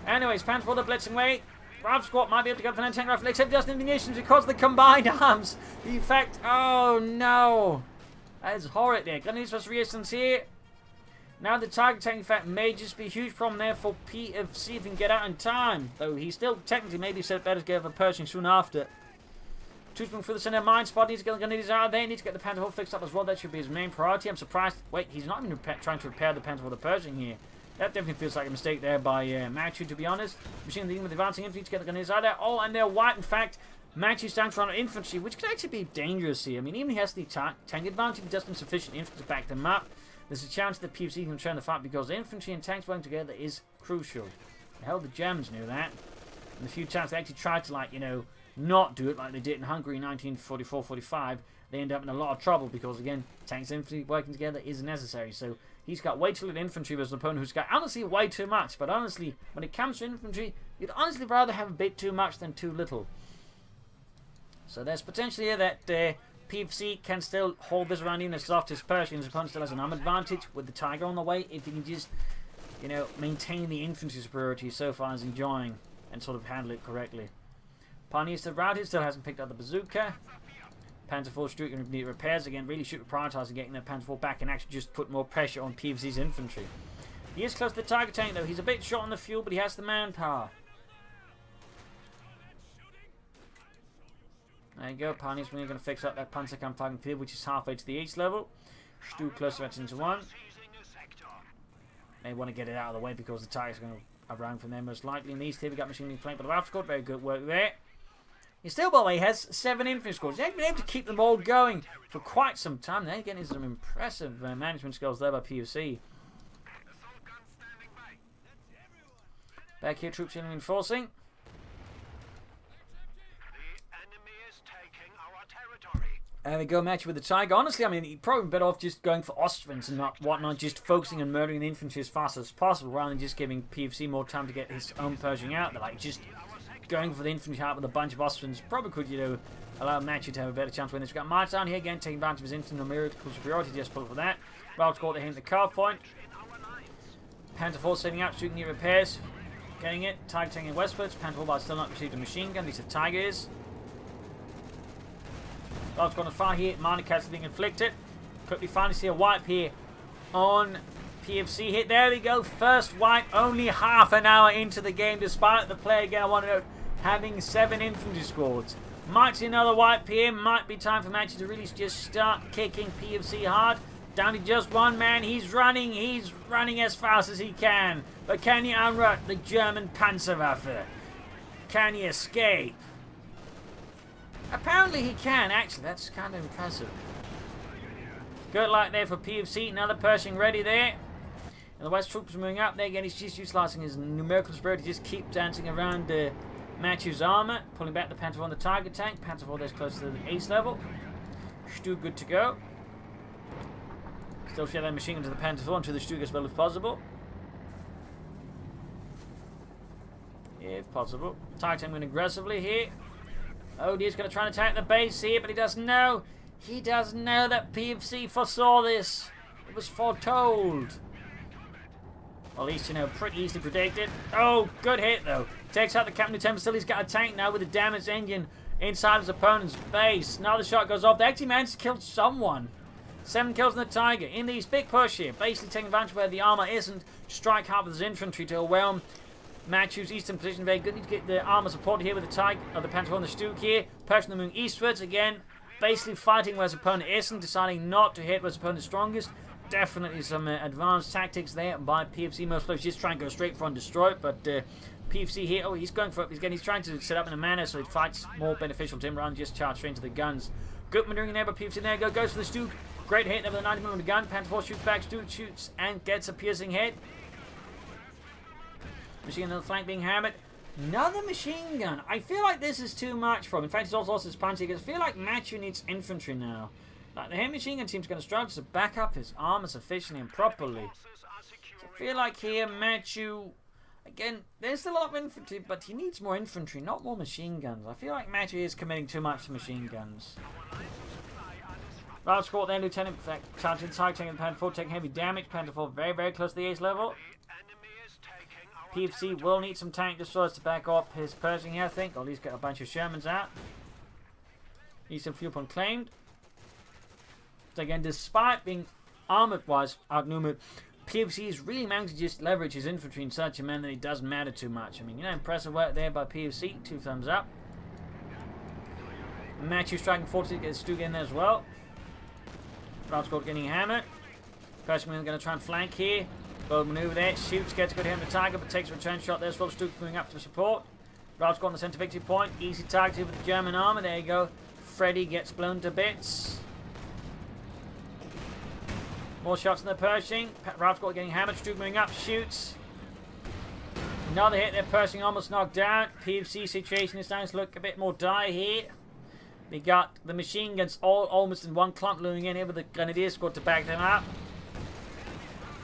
Anyways, Panzer IV, the blitzing way. Ralph Squad might be able to go for an anti-tank rifle, except just in the munitions because of the combined arms. The effect, oh no. That is horrid there. Grenades plus resistance here. Now the target tank effect may just be a huge problem there for PFC if he can get out in time. Though he still technically maybe said better to get a Pershing soon after. Troops moving through the center mine spot. Needs to get the grenades out of there. Needs to get the Panther fixed up as well. That should be his main priority. I'm surprised. Wait, he's not even trying to repair the Panther for the Pershing here. That definitely feels like a mistake there by Mattewgod, to be honest. Machine leading with advancing infantry to get the grenades out there. Oh, and they're white. In fact, Mattewgod's down to run infantry, which could actually be dangerous here. I mean, even if he has the tank advantage, he doesn't have sufficient infantry to back them up. There's a chance that PFC can turn the fight because infantry and tanks working together is crucial. The hell, the Germans knew that. And the few times they actually tried to, not do it like they did in Hungary in 1944-45, they end up in a lot of trouble because, again, tanks and infantry working together is necessary. So he's got way too little infantry versus an opponent who's got, honestly, way too much. But honestly, when it comes to infantry, you'd honestly rather have a bit too much than too little. So there's potential here that PFC can still hold this around even as soft as Pershing. His opponent still has an arm advantage with the Tiger on the way if he can just, maintain the infantry superiority so far as enjoying and sort of handle it correctly. Pioneer still routed, still hasn't picked up the bazooka. Panzer IV Street going to need repairs again. Really should prioritise getting that Panzer IV back and actually just put more pressure on PFC's infantry. He is close to the Tiger tank though. He's a bit short on the fuel, but he has the manpower. There you go. Pioneer's really going to fix up that Panzerkampf fighting field, which is halfway to the H level. Stu close to that into one. They want to get it out of the way because the Tiger's going to around from there most likely. In these two, we got machine flank, but the Ralph Squad, very good work there. He still, by the way, has 7 infantry squads. They've been able to keep them all going for quite some time. They're getting some impressive management skills there by PFC. Back here, troops in reinforcing. There we go, match with the Tiger. Honestly, I mean, he'd probably better off just going for Austrians and whatnot, just focusing on murdering the infantry as fast as possible, rather than just giving PFC more time to get his own Pershing out. They're like, just going for the infantry out with a bunch of Austrians probably could, you know, allow Matthew to have a better chance of winning this. We've got March down here again, taking advantage of his instant numerical superiority, just pull for that. Rail's got to hit the car point. Panther 4 setting out, shooting the repairs. Getting it. Tiger taking it westwards. Panther 4 still not received a machine gun. At least the Tiger is. Rail's gone to fire here. Mechanized being inflicted. Quickly finally see a wipe here on PFC hit. There we go. First wipe only half an hour into the game, despite the player, again, I want to note, having 7 infantry squads. Might see another wipe here. Might be time for Matthew to really just start kicking PFC hard. Down to just one man. He's running as fast as he can. But can he outrun the German Panzerwaffe? Can he escape? Apparently he can, actually. That's kind of impressive. Good luck there for PFC. Another Pershing ready there. And the West troops are moving up there. Again, he's just utilising his numerical spirit to just keep dancing around Matthew's armour. Pulling back the Panther 4 on the Tiger tank. Panther 4 there's close to the ace level. Stu good to go. Still share that machine gun to the Panther 4 until the Stu gets as well as possible. If possible. Tiger tank moving aggressively here. Oh, he's going to try and attack the base here, but he doesn't know. He doesn't know that PFC foresaw this. It was foretold. Well, at least, you know, pretty easily predicted. Oh, good hit, though. Takes out the Captain Lieutenant. Still, he's got a tank now with a damaged engine inside his opponent's base. Now the shot goes off. They actually managed to kill someone. 7 kills on the Tiger. In these big push here. Basically taking advantage where the armor isn't. Strike hard with his infantry to overwhelm Matthew's eastern position. Very good. Need to get the armor supported here with the Tiger, or the Panther on the Stuke here. Pershing the moving eastwards again. Basically fighting where his opponent isn't. Deciding not to hit where his opponent's strongest. Definitely some advanced tactics there by PFC. Most players just try and go straight for and destroy it. But PFC here, oh, he's going for it. He's trying to set up in a manner so it fights more beneficial to him rather than just charge straight into the guns. Good maneuvering there, but PFC there goes for the Stuke. Great hit there with a 90mm gun. Panther 4 shoots back. Stuke shoots and gets a piercing hit. Machine gun on the flank being hammered. Another machine gun. I feel like this is too much for him. In fact, he's also lost his punch because I feel like Matthew needs infantry now. Like, the heavy machine gun team's going to struggle to back up his armor sufficiently and properly. So I feel like here, Matthew, again, there's still a lot of infantry, but he needs more infantry, not more machine guns. I feel like Matthew is committing too much to machine guns. Route squad there, Lieutenant, in fact, charging inside, taking the Panther 4, taking heavy damage. Panther 4 very, very close to the ace level. PFC will need some tank destroyers to back up his Pershing here, I think. Or at least get a bunch of Shermans out. Eastern fuel point claimed. So again, despite being armoured-wise outnumbered, PFC is really managed to just leverage his infantry in such a manner that it doesn't matter too much. I mean, you know, impressive work there by PFC. 2 thumbs up. Matthew striking 40 to get Stu in there as well. Route squad getting hammered. Pershing going to try and flank here. Bold maneuver there, shoots, gets a good hit on the Tiger, but takes a return shot there as well. Stuke moving up to support. Rail's got on the centre victory point. Easy targeted with the German armour. There you go. Freddy gets blown to bits. More shots in the Pershing. Rail's got getting hammered. Stuke moving up, shoots. Another hit there. Pershing almost knocked down. PFC situation is starting to look a bit more dire here. We got the machine guns all almost in one clump looming in here with the Grenadier squad to back them up.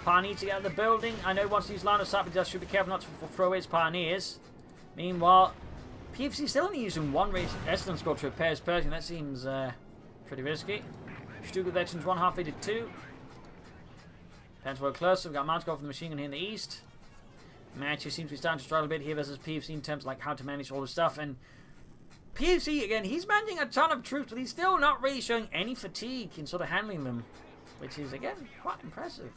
Pioneers to get out of the building. I know he wants to use line of sight, but just should be careful not to throw away his Pioneers. Meanwhile, PFC still only using one race Escalating squad to repair his Pershing. That seems pretty risky. Stuke with veterans 1 halfway to 2. Panther 4 close. We've got Mattewgod for the machine gun here in the east. Matthew seems to be starting to struggle a bit here versus PFC in terms of like how to manage all this stuff. And PFC, again, he's managing a ton of troops, but he's still not really showing any fatigue in sort of handling them, which is, again, quite impressive.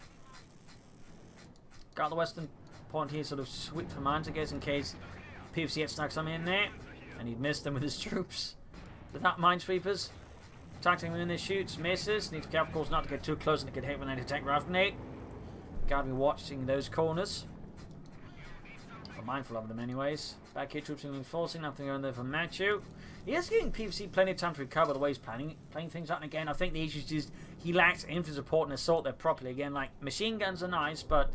Got the western point here sort of sweep for mines, I guess, in case PFC had snuck some in there. And he'd missed them with his troops. Without minesweepers. Targeting them in his shoots, misses. Needs to be careful, of course, not to get too close and to get hit when they attack rifle grenade. Gotta be watching those corners. I'm mindful of them anyways. Back here, troops are reinforcing. Nothing going there for Matthew. He is giving PFC plenty of time to recover the way he's playing things out. And again, I think the issue is just he lacks infantry support and assault there properly. Again, like, machine guns are nice, but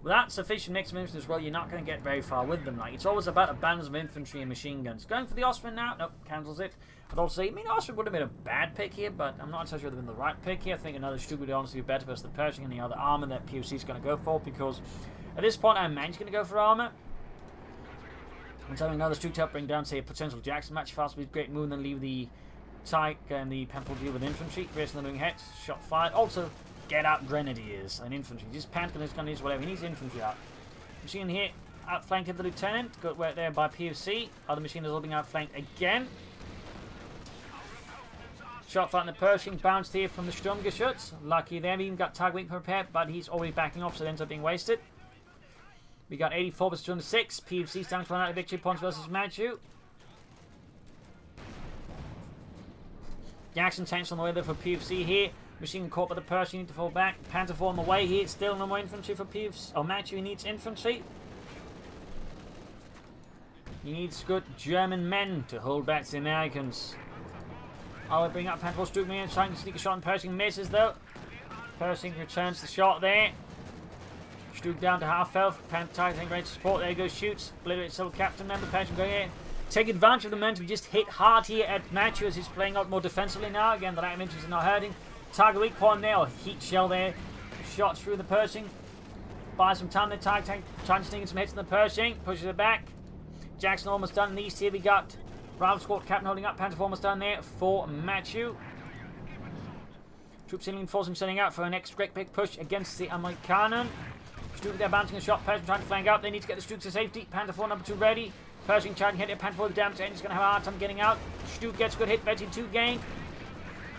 without sufficient mix of infantry as well, you're not going to get very far with them. Like, it's always about a balance of infantry and machine guns. Going for the Austrian now? Nope, cancels it. I'd also say, I mean, Austrian would have been a bad pick here, but I'm not so sure it would have been the right pick here. I think another Stuke would honestly be better versus the Pershing and the other armor that PFC is going to go for, because at this point, I'm going to go for armor. And having another Stuke to help bring down, say, a potential Jackson match fast with great move, and then leave the Tyke and the Panther deal with infantry, creating the moving heads, shot fired. Also, get out Grenadiers and infantry. Just Panther is going to use whatever. He needs infantry out. Machine here, outflanked the Lieutenant. Good work there by PFC. Other machine is all being outflanked again. Shot fighting the Pershing, bounced here from the Sturmgeschütz. Lucky there, we even got Tag Weak prepared, but he's already backing off, so it ends up being wasted. We got 84 versus 206. PFC starting to run out of victory points versus Mattewgod. Jackson tanks on the way there for PFC here. Machine caught by the Pershing, need to fall back. Panther 4 on the way here. Still no more infantry for PFC. Oh, Mattewgod needs infantry. He needs good German men to hold back the Americans. Oh, we bring up Panther 4 Stuke man, trying to sneak a shot on Pershing. Misses though. Pershing returns the shot there. Stuke down to half health. Panther taking great support. There he goes, shoots. Obliterates civil captain member. Pershing going in. Take advantage of the momentum. Just hit hard here at Mattewgod as he's playing out more defensively now. Again, the light infantry are not hurting. Target weak point there, or heat shell there. Shots through the Pershing. Buys some time. The Target tank trying to sneak in some hits in the Pershing. Pushes it back. Jackson almost done in the east here. We got Ralph Squad captain holding up. Panther almost done there for Mattewgod. Troops healing force him setting out for an next great big push against the armoured cannon. Stuke there bouncing a shot. Pershing trying to flank out. They need to get the Stuke to safety. Panther 4 number 2 ready. Pershing charging hit. Panther 4 the damage end is going to have a hard time getting out. Stuke gets good hit. Betty 2 gained.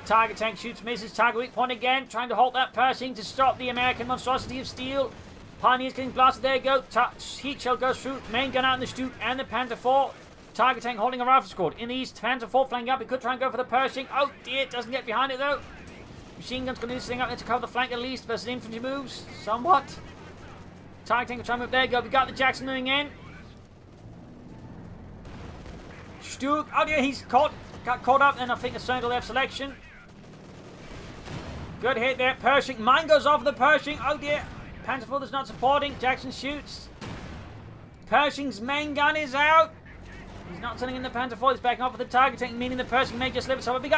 Target tank shoots, misses. Target weak point again. Trying to halt that Pershing to stop the American monstrosity of steel. Pioneers getting blasted. There you go. Heat shell goes through. Main gun out in the Stuke and the Panther 4. Target tank holding a rifle squad. In the east, Panther 4 flanking up. He could try and go for the Pershing. Oh dear, doesn't get behind it though. Machine gun's going to do this thing up there to cover the flank at least versus infantry moves. Somewhat. Target tank will try and move. There you go. We got the Jackson moving in. Stuke. Oh dear, he's got caught up, and I think a circle left selection. Good hit there. Pershing. Mine goes off the Pershing. Oh dear. Panther 4 is not supporting. Jackson shoots. Pershing's main gun is out. He's not sending in the Panther 4. He's backing off with the target tank, meaning the Pershing may just live. So we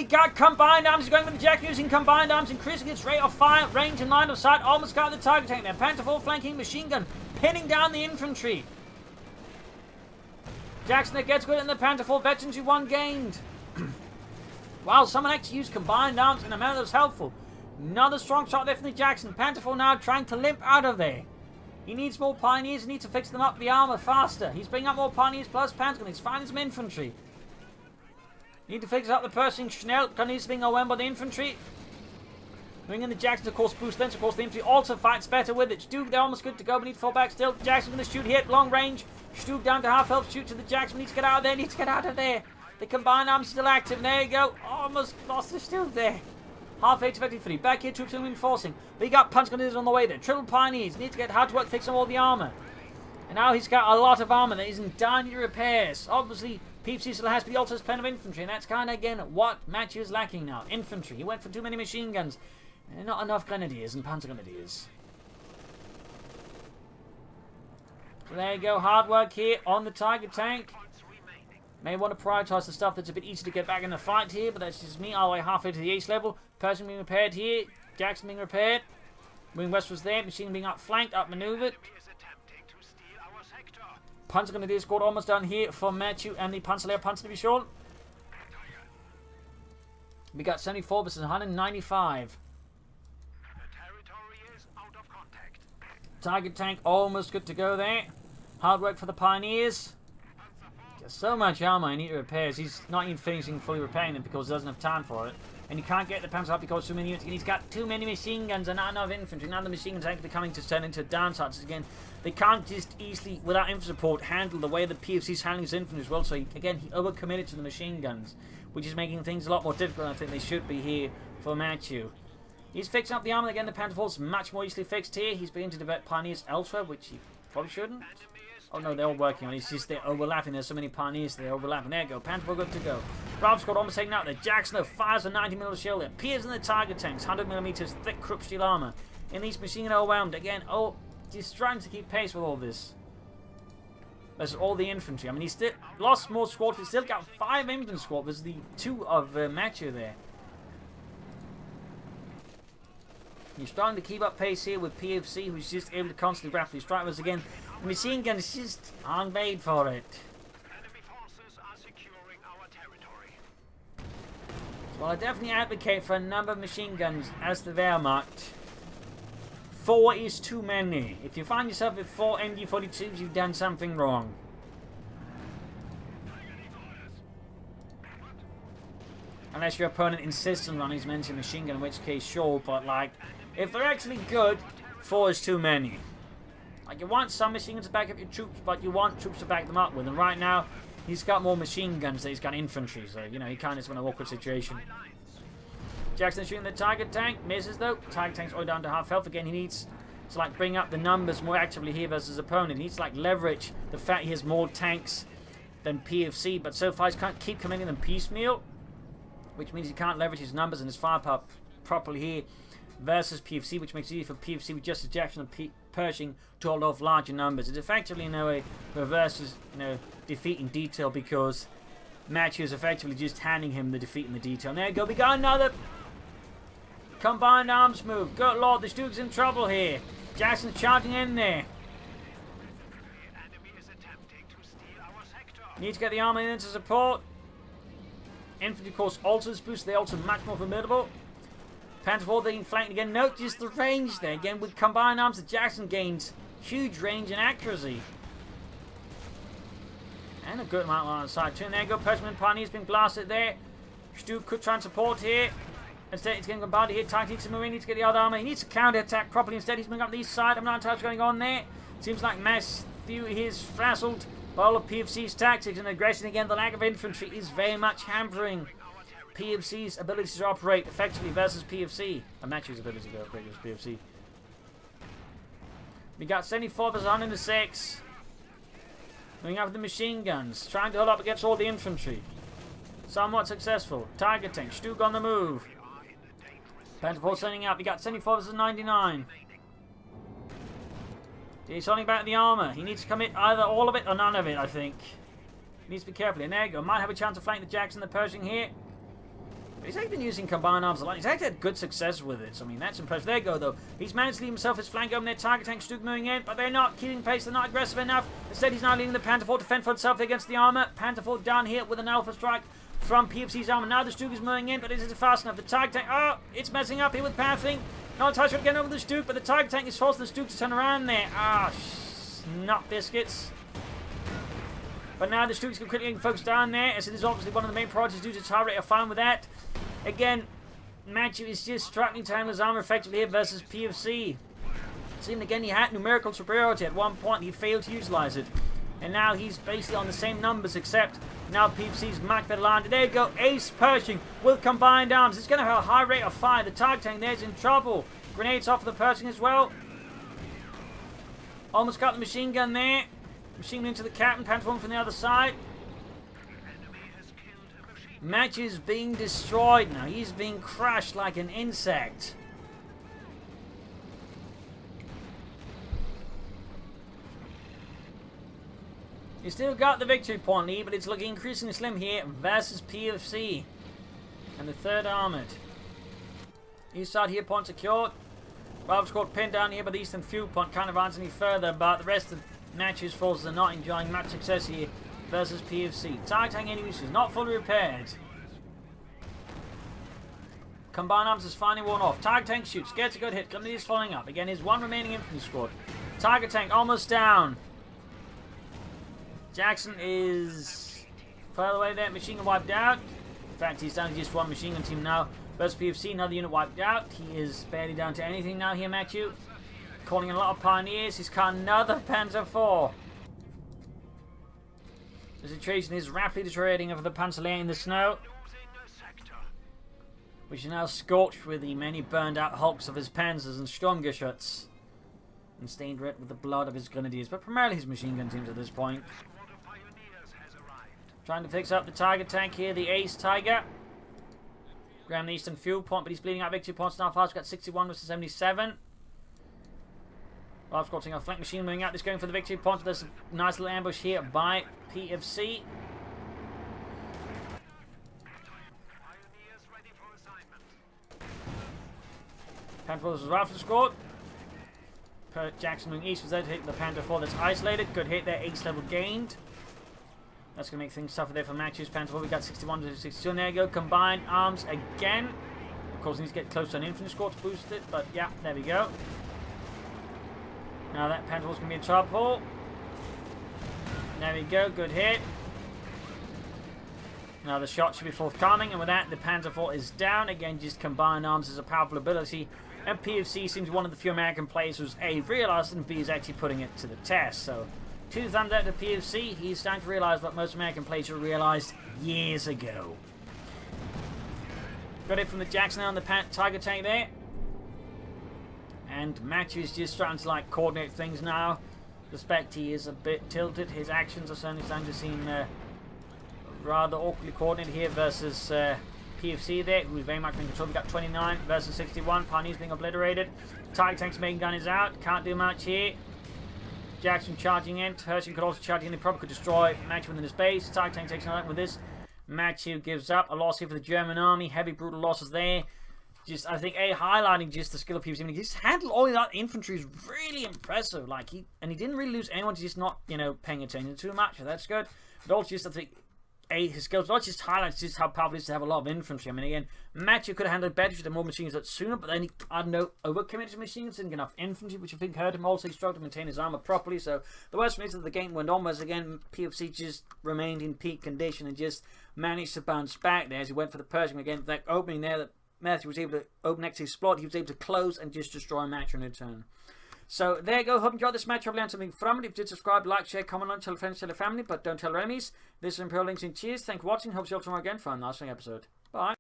got combined arms. He's going with the Jack using combined arms, increasing its rate of fire, range, and line of sight. Almost got the target tank there. Panther 4 flanking machine gun, pinning down the infantry. Jackson that gets good in the Panther 4. Veterans 1 gained. Wow, someone actually used combined arms in a manner that was helpful. Another strong shot there from the Jackson. Panther 4 now trying to limp out of there. He needs more Pioneers. He needs to fix them up the armor faster. He's bringing up more Pioneers plus Panther. He's finding some infantry. Need to fix up the Pershing. Schnell needs to be overwhelmed by the infantry. Bringing in the Jackson, of course, boost length. Of course, the infantry also fights better with it. Stuke, they're almost good to go, but need to fall back still. Jackson going to shoot here at long range. Stuke down to half health. Shoot to the Jackson. Needs to get out of there. Needs to get out of there. The combined arms still active. There you go. Almost lost the Stuke there. Half age effective 3. Back here, troops are reinforcing. We got punch grenadiers on the way there. Triple Pioneers. Need to get hard to work fixing all the armor. And now he's got a lot of armor that is in dire need of repairs. Obviously, PFC still has, but he also has plenty of infantry. And that's kind of, again, what Mattewgod is lacking now. Infantry. He went for too many machine guns. And not enough grenadiers and panzer grenadiers. So there you go. Hard work here on the target tank. May want to prioritise the stuff that's a bit easy to get back in the fight here, but that's just me all the way halfway to the ace level. Pershing being repaired here. Jackson being repaired. Moving westwards there. Machine being outflanked, outmaneuvered. Panzer Grenadier squad almost done here for Mattewgod and the Panzerlehr Panzer Division. We got 74 versus 195. Target tank almost good to go there. Hard work for the Pioneers. There's so much armor I need to repair. He's not even finishing fully repairing them because he doesn't have time for it. And he can't get the Panzer up because too many units. And he's got too many machine guns and not enough infantry. Now the machine guns are actually coming to turn into downsides again. They can't just easily, without infantry support, handle the way the PFC's handling his infantry as well. So again, he overcommitted to the machine guns, which is making things a lot more difficult than I think they should be here for Mattewgod. He's fixing up the armor again. The Panther 4 is much more easily fixed here. He's beginning to develop Pioneers elsewhere, which he probably shouldn't. Oh no, they're all working on it. It's just they're overlapping. There's so many Pioneers, they're overlapping. There you go. Panther 4 good to go. Ralph Squad almost taken out there. Jackson though fires a 90mm shell there. Peers in the target tanks. 100mm thick Krupp steel armor. In these machine gun overwhelmed. Again, oh, just trying to keep pace with all this. Versus all the infantry. I mean, he's still lost more squad, he's still got 5 infantry squad versus the 2 of Mattewgod there. He's trying to keep up pace here with PFC, who's just able to constantly rapidly strike us again. The machine guns just aren't made for it. Enemy forces are securing our territory. So I definitely advocate for a number of machine guns as the Wehrmacht. 4 is too many. If you find yourself with 4 MG42s, you've done something wrong. Unless your opponent insists on running his mentioned machine gun, in which case, sure, but like, if they're actually good, 4 is too many. Like, you want some machine guns to back up your troops, but you want troops to back them up with, and right now, he's got more machine guns than he's got infantry, so, you know, he kind of is in an awkward situation. Jackson shooting the Tiger tank, misses though. Tiger tank's all down to half health again. He needs to like bring up the numbers more actively here versus his opponent. He needs to like leverage the fact he has more tanks than PFC, but so far he can't keep committing them piecemeal, which means he can't leverage his numbers and his firepower properly here versus PFC, which makes it easy for PFC with just a Jackson and Pershing to hold off larger numbers. It effectively in a way reverses, you know, defeat in detail because Mattewgod is effectively just handing him the defeat in the detail. And there you go, we got another combined arms move. Good lord, this dude's in trouble here. Jackson's charging in there. Need to get the army into support. Infantry, of course, alters boost. They also much more formidable. Panther 4 being flanked again. Note just the range there. Again, with combined arms, the Jackson gains huge range and accuracy. And a good amount on the side too. And there you go, Pershing Pioneer's been blasted there. Stu could try and support here. Instead, he's getting bombarded here. Titan needs to move in, needs to get the other armor. He needs to counter-attack properly. Instead, he's moving up the east side. I'm not entirely what's going on there. Seems like Matthew is frazzled by all of PFC's tactics and aggression. Again, the lack of infantry is very much hampering PFC's ability to operate effectively versus PFC. And Matthew's ability to operate versus PFC. We got 74 versus 106. Moving up with the machine guns. Trying to hold up against all the infantry. Somewhat successful. Tiger tank. Stug on the move. Panther 4 sending up. We got 74 versus 99. He's holding back the armor. He needs to commit either all of it or none of it, I think. He needs to be careful. And there you go. Might have a chance to flank the Jackson, the Pershing here. But he's actually been using combined arms a lot. He's actually had good success with it. So, I mean, that's impressive. There you go, though. He's managed to leave himself his flank open there. Tiger tank Stug moving in, but they're not keeping pace. They're not aggressive enough. Instead, he's now leading the Panther 4 to fend for itself against the armor. Panther 4 down here with an alpha strike from PFC's armor. Now the Stug is moving in, but is it fast enough? The Tiger tank, oh, it's messing up here with pathing. Not entirely sure to get over the Stug, but the Tiger tank is forcing the Stug to turn around there. Ah, nut biscuits. But now the Stug is quickly getting focused down there, as it is obviously one of the main priorities due to tar rate. Are fine with that. Again, Mattewgod is just struggling to handle his armor effectively here versus PFC. Seemed again he had numerical superiority at one point, he failed to utilize it. And now he's basically on the same numbers, except now PFC's much better lined. There you go, Ace Pershing with combined arms. It's going to have a high rate of fire. The Tiger tank there's in trouble. Grenades off of the Pershing as well. Almost got the machine gun there. Machine gun into the captain, Panther 4 from the other side. Match is being destroyed now. He's being crushed like an insect. You still got the victory point lead, but it's looking increasingly slim here versus PFC. And the 3rd Armoured. East side here, point secured. Bravo squad pinned down here by the eastern fuel point. Can't advance any further, but the rest of Match's forces are not enjoying much success here versus PFC. Tiger tank any uses, not fully repaired. Combined arms is finally worn off. Tiger tank shoots, gets a good hit. Grenadier is following up. Again, his one remaining infantry squad. Tiger tank almost down. Jackson is further away there. Machine gun wiped out. In fact, he's down to just one machine gun team now. Versus PFC, another unit wiped out. He is barely down to anything now here, Mattewgod. Calling in a lot of pioneers. He's got another Panther 4. The situation is rapidly deteriorating over the Panzer in the snow, which is now scorched with the many burned out hulks of his panzers and Sturmgeschütz, and stained red with the blood of his grenadiers, but primarily his machine gun teams at this point. Trying to fix up the Tiger tank here, the Ace Tiger. Graham the eastern fuel point, but he's bleeding out victory points now fast. We've got 61 versus 77. While squatting our flank machine moving out, this going for the victory point. There's a nice little ambush here by PFC. Pioneers ready for assignment. Panther 4, this is Rifle Squad. Jackson moving east was there to hit the Panther 4 that's isolated. Good hit there, ace level gained. That's going to make things tougher there for Matthews. Panther 4, we got 61 to 62. And there you go, combined arms again. Of course, he needs to get close to an infantry squad to boost it, but yeah, there we go. Now that Panther 4 is going to be in trouble. There we go, good hit. Now the shot should be forthcoming, and with that, the Panther 4 is down. Again, just combined arms is a powerful ability. And PFC seems one of the few American players who's A, realised, and B, is actually putting it to the test. So, 2 thumbs out to PFC. He's starting to realise what most American players should have realised years ago. Got it from the Jackson on the Tiger tank there. And Matthew is just starting to like coordinate things now. Suspect he is a bit tilted. His actions are certainly starting to seem rather awkwardly coordinated here versus PFC there, who's very much in control. We got 29 versus 61. Pioneers being obliterated. Tiger tank's main gun is out. Can't do much here. Jackson charging in. Hershey could also charge in. They probably could destroy Matthew within his base. Tiger tank takes out with this. Matthew gives up. A loss here for the German army. Heavy brutal losses there. Just, I think, highlighting just the skill of PFC. I mean, he just handled all of that infantry is really impressive. Like, he didn't really lose anyone, just not, paying attention too much. So that's good. But also just, I think, his skills, not just highlights just how powerful it is to have a lot of infantry. I mean, again, Matthew could have handled better with more machines that sooner, but then he, I don't know, overcommitted to machines, didn't get enough infantry, which I think hurt him. Also, he struggled to maintain his armor properly. So the worst thing is that the game went on was, again, PFC just remained in peak condition and just managed to bounce back there as he went for the Pershing. Again, that opening there that Matthew was able to open next to his slot, he was able to close and just destroy Matthew in return. So there you go. Hope you enjoyed this match. I've learned something from it. If you did, subscribe, like, share, comment on, tell friends, tell your family, but don't tell your enemies. This is Imperial Links and cheers. Thanks for watching. Hope you all tomorrow again for a nice episode. Bye.